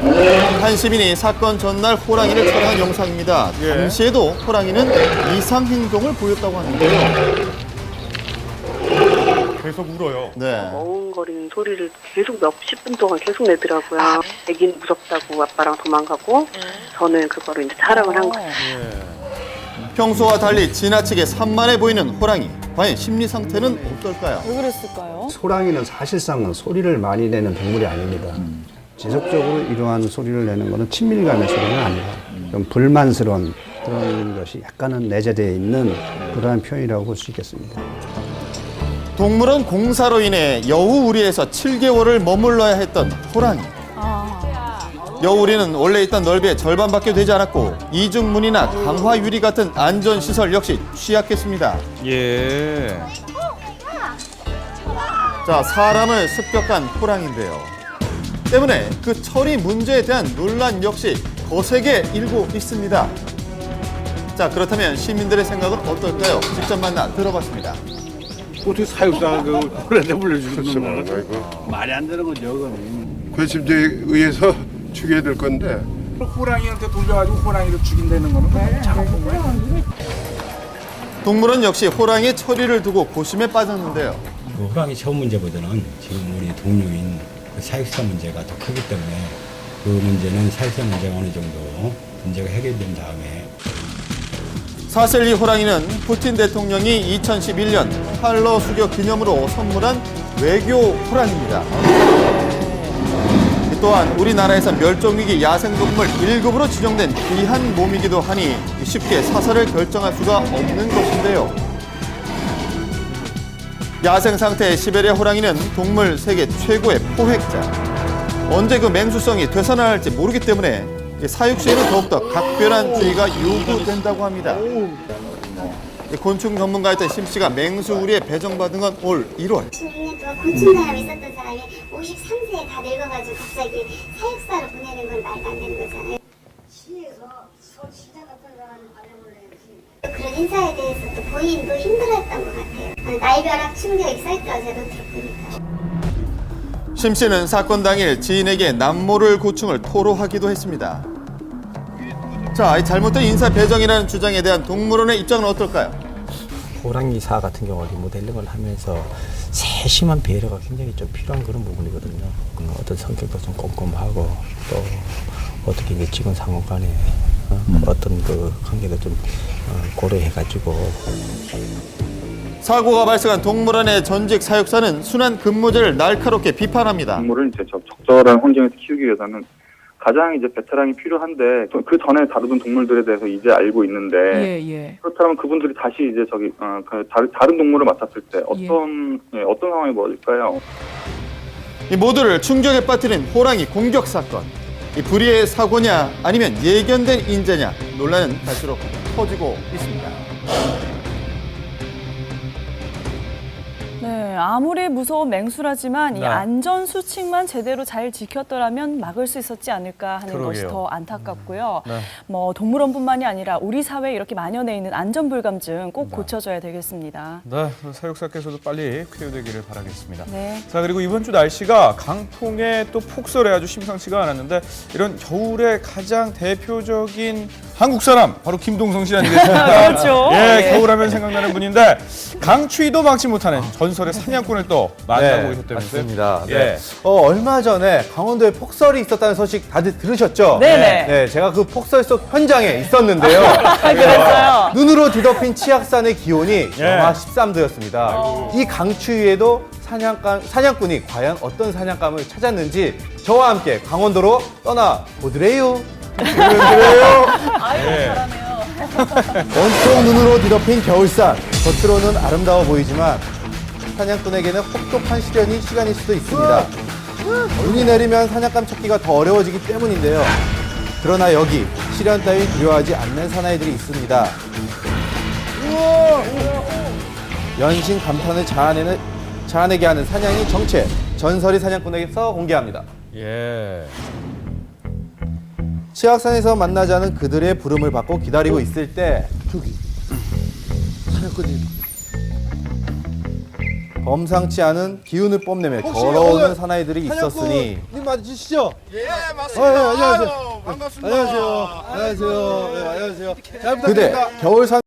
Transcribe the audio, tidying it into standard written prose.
한 시민이 사건 전날 호랑이를 촬영한 영상입니다. 당시에도 호랑이는 이상 행동을 보였다고 하는데요. 계속 울어요. 네. 엉엉거리는 소리를 계속 몇십 분 동안 계속 내더라고요. 애기는 무섭다고 아빠랑 도망가고 저는 그거를 이제 촬영을 한 거예요. 평소와 달리 지나치게 산만해 보이는 호랑이. 과연 심리 상태는 어떨까요? 왜 그랬을까요? 호랑이는 사실상은 소리를 많이 내는 동물이 아닙니다. 지속적으로 이러한 소리를 내는 것은 친밀감의 소리는 아니라 좀 불만스러운 그런 것이 약간은 내재되어 있는 그러한 표현이라고 볼 수 있겠습니다. 동물원 공사로 인해 여우우리에서 7개월을 머물러야 했던 호랑이. 여우우리는 원래 있던 넓이의 절반밖에 되지 않았고 이중문이나 강화 유리 같은 안전시설 역시 취약했습니다. 예. 자, 사람을 습격한 호랑이인데요. 때문에 그 처리 문제에 대한 논란 역시 거세게 일고 있습니다. 자, 그렇다면 시민들의 생각은 어떨까요? 직접 만나 들어봤습니다. 어떻게 사육사 그 호랑이한테 물려주는 거야? 말이 안 되는 거죠, 그건. 괘씸죄에 의해서 죽여야 될 건데 호랑이한테 돌려가지고 호랑이를 죽인다는 거는 너무 작은 거야. 동물원 역시 호랑이 처리를 두고 고심에 빠졌는데요. 그 호랑이 처음 문제보다는 지금 우리 동료인 그 사육사 문제가 더 크기 때문에 그 문제는 사육사 문제가 어느 정도 문제가 해결된 다음에 사실 이 호랑이는 푸틴 대통령이 2011년 팔러 수교 기념으로 선물한 외교 호랑이입니다. 또한 우리나라에서 멸종위기 야생동물 1급으로 지정된 귀한 몸이기도 하니 쉽게 사살을 결정할 수가 없는 것인데요. 야생 상태의 시베리아 호랑이는 동물 세계 최고의 포획자. 언제 그 맹수성이 되살아날지 모르기 때문에 사육 시에는 더욱더 각별한 주의가 요구된다고 합니다. 곤충 전문가였던 심 씨가 맹수우리에 배정받은 건 올 1월. 16년 동안 곤충사람이 있었던 사람이 53세에 다 늙어가지고 갑자기 사육사로 보내는 건 말도 안 되는 거잖아요. 시에서 시장 같은 사람이 발령을 해야지. 그런 인사에 대해서 또 본인도 힘들었던 것 같아요. 날벼락 충격이 쌀까 제도 들었으니까. 심 씨는 사건 당일 지인에게 남모를 고충을 토로하기도 했습니다. 자, 이 잘못된 인사 배정이라는 주장에 대한 동물원의 입장은 어떨까요? 호랑이사 같은 경우 리모델링을 하면서 세심한 배려가 굉장히 좀 필요한 그런 부분이거든요. 어떤 성격도 좀 꼼꼼하고 또 어떻게 이제 지금 상황 간에 어떤 그 관계도 좀 고려해가지고. 사고가 발생한 동물원의 전직 사육사는 순환 근무제를 날카롭게 비판합니다. 동물을 이제 적절한 환경에서 키우기 위해서는 가장 이제 베테랑이 필요한데 그 전에 다루던 동물들에 대해서 이제 알고 있는데 그렇다면 그분들이 다시 이제 다른 동물을 맡았을 때 어떤 상황이 벌어질까요? 이 모두를 충격에 빠뜨린 호랑이 공격 사건. 이 불의의 사고냐 아니면 예견된 인재냐 논란은 갈수록 커지고 있습니다. 네, 아무리 무서운 맹수라지만 이 안전 수칙만 제대로 잘 지켰더라면 막을 수 있었지 않을까 하는 것이 더 안타깝고요. 뭐 동물원뿐만이 아니라 우리 사회에 이렇게 만연해 있는 안전 불감증 꼭 고쳐줘야 되겠습니다. 네, 사육사께서도 빨리 쾌유되기를 바라겠습니다. 네. 자, 그리고 이번 주 날씨가 강풍에 또 폭설에 아주 심상치가 않았는데 이런 겨울의 가장 대표적인 한국 사람 바로 김동성 씨 아니겠습니까? 그렇죠. 예, 겨울하면 생각나는 분인데 강추위도 막지 못하는 전설의 사냥꾼을 또 만나고 계셨다면서요? 맞습니다. 예. 네. 얼마 전에 강원도에 폭설이 있었다는 소식 다들 들으셨죠? 네네. 네, 제가 그 폭설 속 현장에 있었는데요. 그랬어요. 눈으로 뒤덮인 치악산의 기온이 영하 13도였습니다. 이 강추위에도 사냥꾼이 과연 어떤 사냥감을 찾았는지 저와 함께 강원도로 떠나보드래요. 그래요. 아유, 잘하네요. 온통 눈으로 뒤덮인 겨울산. 겉으로는 아름다워 보이지만 사냥꾼에게는 혹독한 시간일 수도 있습니다. 눈이 내리면 사냥감 찾기가 더 어려워지기 때문인데요. 그러나 여기 시련 따위 두려워하지 않는 사나이들이 있습니다. 연신 감탄을 자아내게 하는 사냥의 정체, 전설이 사냥꾼에게서 공개합니다. 예. 치악산에서 만나자는 그들의 부름을 받고 기다리고 있을 때 저기 사냥꾼이 범상치 않은 기운을 뽐내며 걸어오는 사나이들이 있었으니 님 맞으시죠? 예, 맞습니다. 안녕하세요. 반갑습니다. 안녕하세요. 안녕하세요. 네, 안녕하세요. 잘 부탁드립니다. 그대 겨울산